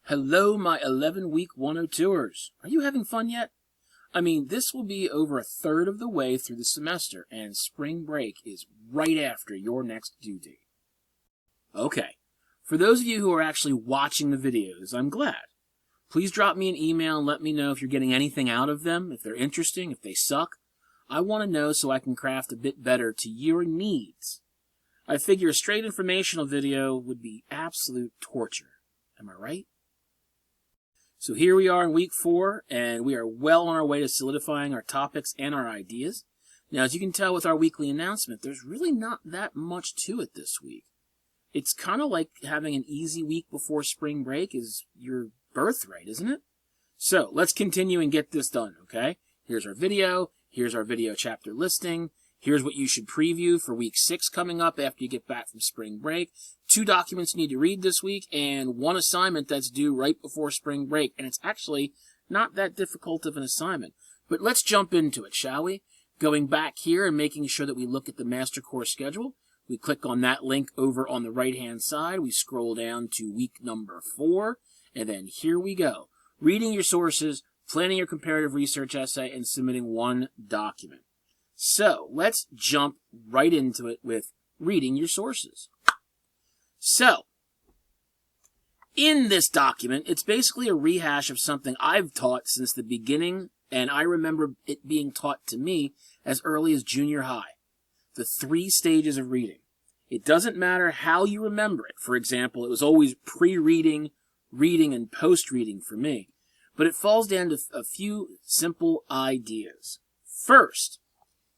Hello, my 11-week 102ers. Are you having fun yet? I mean, this will be over a third of the way through the semester, and spring break is right after your next due date. Okay, for those of you who are actually watching the videos, I'm glad. Please drop me an email and let me know if you're getting anything out of them, if they're interesting, if they suck. I want to know so I can craft a bit better to your needs. I figure a straight informational video would be absolute torture. Am I right? So here we are in week 4, and we are well on our way to solidifying our topics and our ideas. Now, as you can tell with our weekly announcement, there's really not that much to it this week. It's kind of like having an easy week before spring break is your birthright, isn't it? So let's continue and get this done, okay? Here's our video chapter listing. Here's what you should preview for week 6 coming up after you get back from spring break. 2 documents you need to read this week, and 1 assignment that's due right before spring break. And it's actually not that difficult of an assignment. But let's jump into it, shall we? Going back here and making sure that we look at the master course schedule. We click on that link over on the right-hand side. We scroll down to week number 4, and then here we go. Reading your sources, planning your comparative research essay, and submitting 1 document. So, let's jump right into it with reading your sources. So, in this document, it's basically a rehash of something I've taught since the beginning, and I remember it being taught to me as early as junior high. The 3 stages of reading. It doesn't matter how you remember it. For example, it was always pre-reading, reading, and post-reading for me. But it falls down to a few simple ideas. First,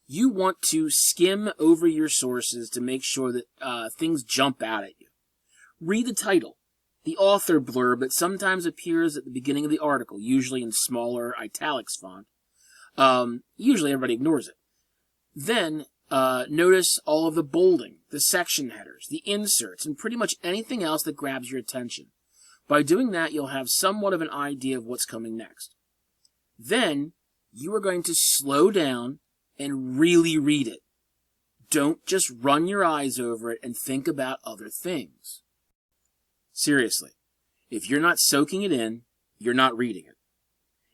you want to skim over your sources to make sure that things jump out at you. Read the title, the author blurb that sometimes appears at the beginning of the article, usually in smaller italics font. Usually everybody ignores it. Then notice all of the bolding, the section headers, the inserts, and pretty much anything else that grabs your attention. By doing that, you'll have somewhat of an idea of what's coming next. Then, you are going to slow down and really read it. Don't just run your eyes over it and think about other things. Seriously, if you're not soaking it in, you're not reading it.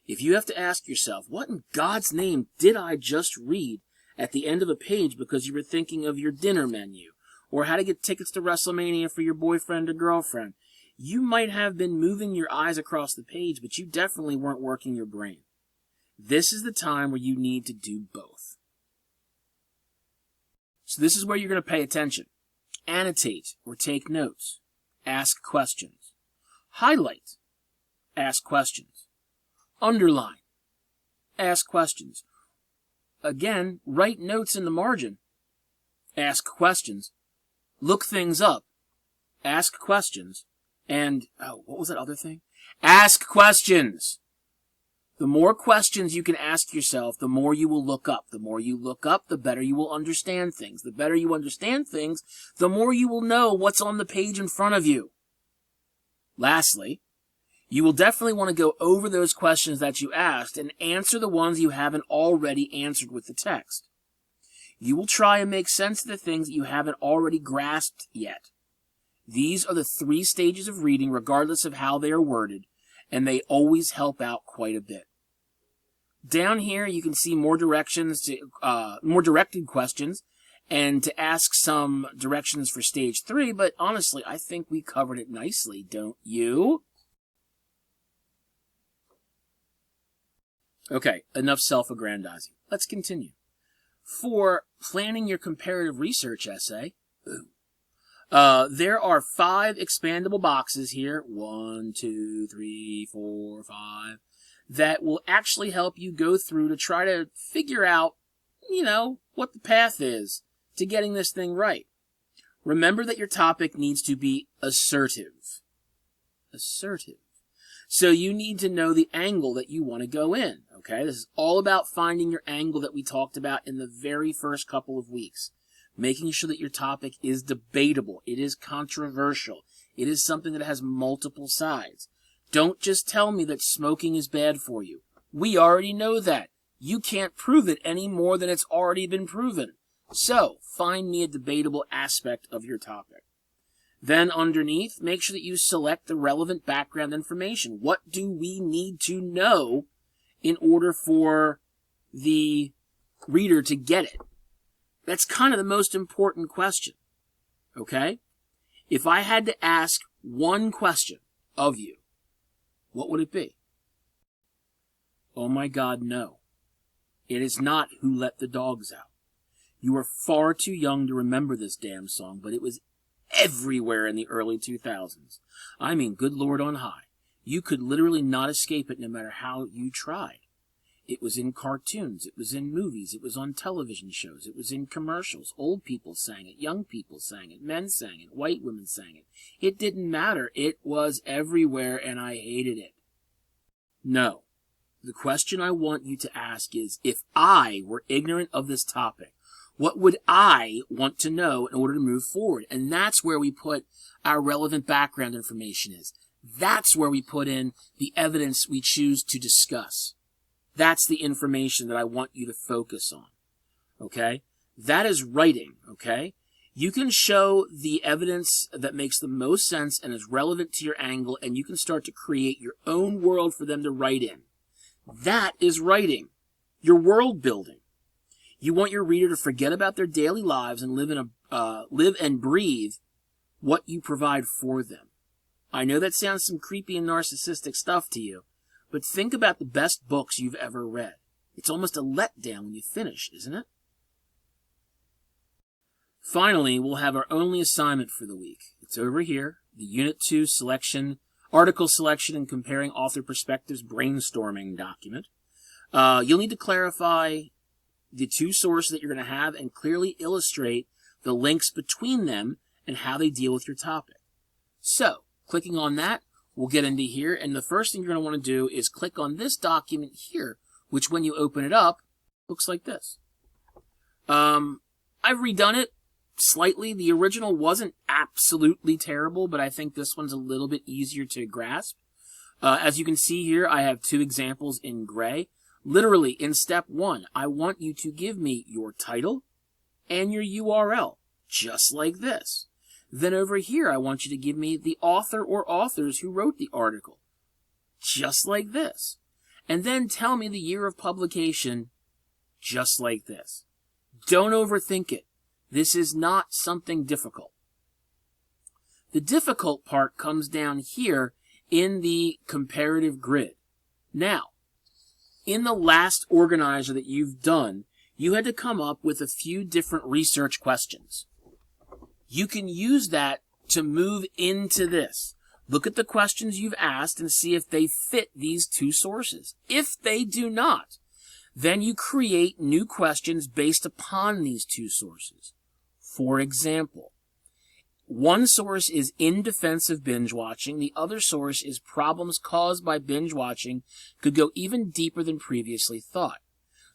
If you have to ask yourself, what in God's name did I just read at the end of a page because you were thinking of your dinner menu, or how to get tickets to WrestleMania for your boyfriend or girlfriend, you might have been moving your eyes across the page, but you definitely weren't working your brain. This is the time where you need to do both. So this is where you're going to pay attention. Annotate or take notes. Ask questions. Highlight. Ask questions. Underline. Ask questions. Again, write notes in the margin. Ask questions. Look things up. Ask questions. And, what was that other thing? Ask questions. The more questions you can ask yourself, the more you will look up. The more you look up, the better you will understand things. The better you understand things, the more you will know what's on the page in front of you. Lastly, you will definitely want to go over those questions that you asked and answer the ones you haven't already answered with the text. You will try and make sense of the things that you haven't already grasped yet. These are the 3 stages of reading, regardless of how they are worded, and they always help out quite a bit. Down here, you can see more directions to more directed questions, and to ask some directions for stage 3. But honestly, I think we covered it nicely, don't you? Okay, enough self-aggrandizing. Let's continue. For planning your comparative research essay, there are 5 expandable boxes here, 1, 2, 3, 4, 5, that will actually help you go through to try to figure out, what the path is to getting this thing right. Remember that your topic needs to be assertive. Assertive. So you need to know the angle that you want to go in, okay? This is all about finding your angle that we talked about in the very first couple of weeks. Making sure that your topic is debatable. It is controversial. It is something that has multiple sides. Don't just tell me that smoking is bad for you. We already know that. You can't prove it any more than it's already been proven. So, find me a debatable aspect of your topic. Then underneath, make sure that you select the relevant background information. What do we need to know in order for the reader to get it? That's kind of the most important question. Okay? If I had to ask one question of you, what would it be? Oh my God, no. It is not Who Let the Dogs Out. You are far too young to remember this damn song, but it was everywhere in the early 2000s. I mean, good Lord on high. You could literally not escape it no matter how you tried. It was in cartoons, it was in movies, it was on television shows, it was in commercials. Old people sang it, young people sang it, men sang it, white women sang it. It didn't matter. It was everywhere, and I hated it. No. The question I want you to ask is, if I were ignorant of this topic, what would I want to know in order to move forward? And that's where we put our relevant background information is. That's where we put in the evidence we choose to discuss. That's the information that I want you to focus on. Okay? That is writing. Okay? You can show the evidence that makes the most sense and is relevant to your angle, and you can start to create your own world for them to write in. That is writing. Your world building. You want your reader to forget about their daily lives and live and breathe what you provide for them. I know that sounds some creepy and narcissistic stuff to you, but think about the best books you've ever read. It's almost a letdown when you finish, isn't it? Finally, we'll have our only assignment for the week. It's over here, the Unit 2 selection, article selection and comparing author perspectives brainstorming document. You'll need to clarify the two sources that you're going to have and clearly illustrate the links between them and how they deal with your topic. So, clicking on that, we'll get into here, and the first thing you're going to want to do is click on this document here, which when you open it up, looks like this. I've redone it slightly. The original wasn't absolutely terrible, but I think this one's a little bit easier to grasp. As you can see here, I have two examples in gray. Literally, in step 1, I want you to give me your title and your URL, just like this. Then over here, I want you to give me the author or authors who wrote the article, just like this. And then tell me the year of publication, just like this. Don't overthink it. This is not something difficult. The difficult part comes down here in the comparative grid. Now, in the last organizer that you've done, you had to come up with a few different research questions. You can use that to move into this. Look at the questions you've asked and see if they fit these two sources. If they do not, then you create new questions based upon these two sources. For example, one source is in defense of binge watching. The other source is problems caused by binge watching could go even deeper than previously thought.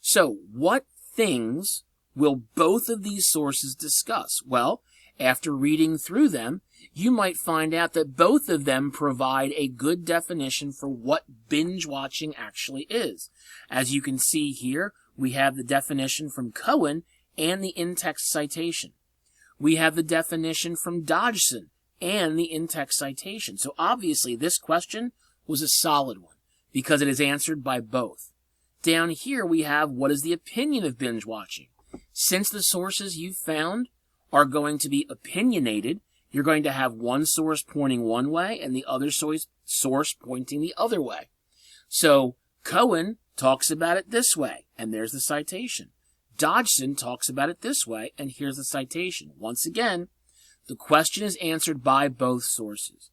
So, what things will both of these sources discuss? Well, after reading through them, you might find out that both of them provide a good definition for what binge watching actually is. As you can see here, we have the definition from Cohen and the in-text citation. We have the definition from Dodgson and the in-text citation. So obviously this question was a solid one because it is answered by both. Down here we have what is the opinion of binge watching. Since the sources you've found are going to be opinionated, you're going to have one source pointing one way and the other source pointing the other way. So Cohen talks about it this way, and there's the citation. Dodgson talks about it this way, and here's the citation. Once again, the question is answered by both sources.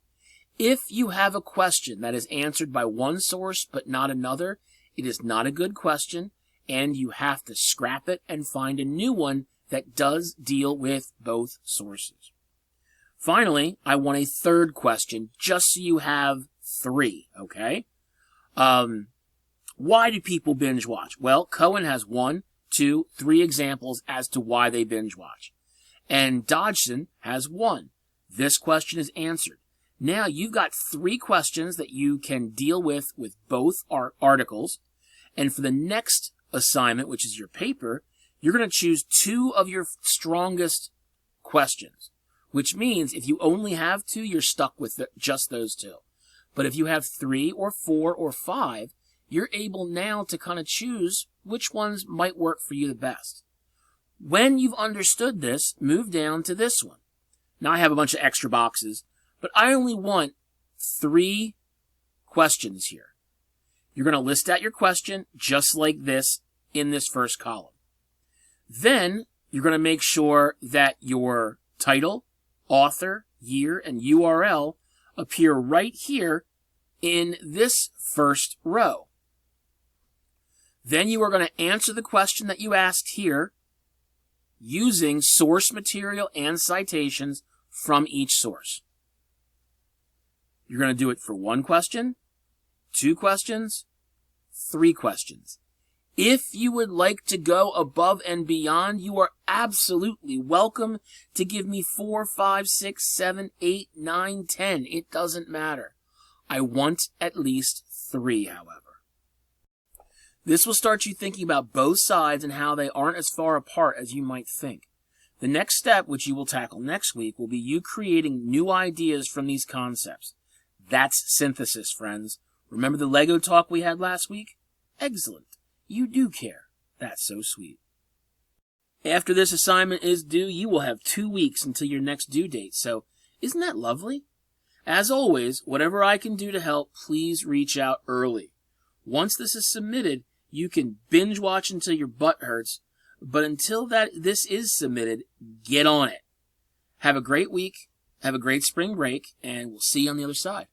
If you have a question that is answered by one source but not another, it is not a good question, and you have to scrap it and find a new one that does deal with both sources. Finally, I want a third question, just so you have 3, okay? Why do people binge watch? Well, Cohen has 1, 2, 3 examples as to why they binge watch. And Dodgson has 1. This question is answered. Now you've got 3 questions that you can deal with both articles. And for the next assignment, which is your paper, you're going to choose 2 of your strongest questions. which means if you only have 2, you're stuck with just those 2. But if you have 3 or 4 or 5, you're able now to kind of choose which ones might work for you the best. When you've understood this, move down to this one. Now I have a bunch of extra boxes, but I only want 3 questions here. You're going to list out your question just like this in this first column. Then you're going to make sure that your title, author, year, and URL appear right here in this first row. Then you are going to answer the question that you asked here using source material and citations from each source. You're going to do it for 1 question, 2 questions, 3 questions. If you would like to go above and beyond, you are absolutely welcome to give me 4, 5, 6, 7, 8, 9, 10. It doesn't matter. I want at least 3, however. This will start you thinking about both sides and how they aren't as far apart as you might think. The next step, which you will tackle next week, will be you creating new ideas from these concepts. That's synthesis, friends. Remember the Lego talk we had last week? Excellent. You do care. That's so sweet. After this assignment is due, you will have 2 weeks until your next due date, so isn't that lovely? As always, whatever I can do to help, please reach out early. Once this is submitted, you can binge watch until your butt hurts, but until this is submitted, get on it. Have a great week, have a great spring break, and we'll see you on the other side.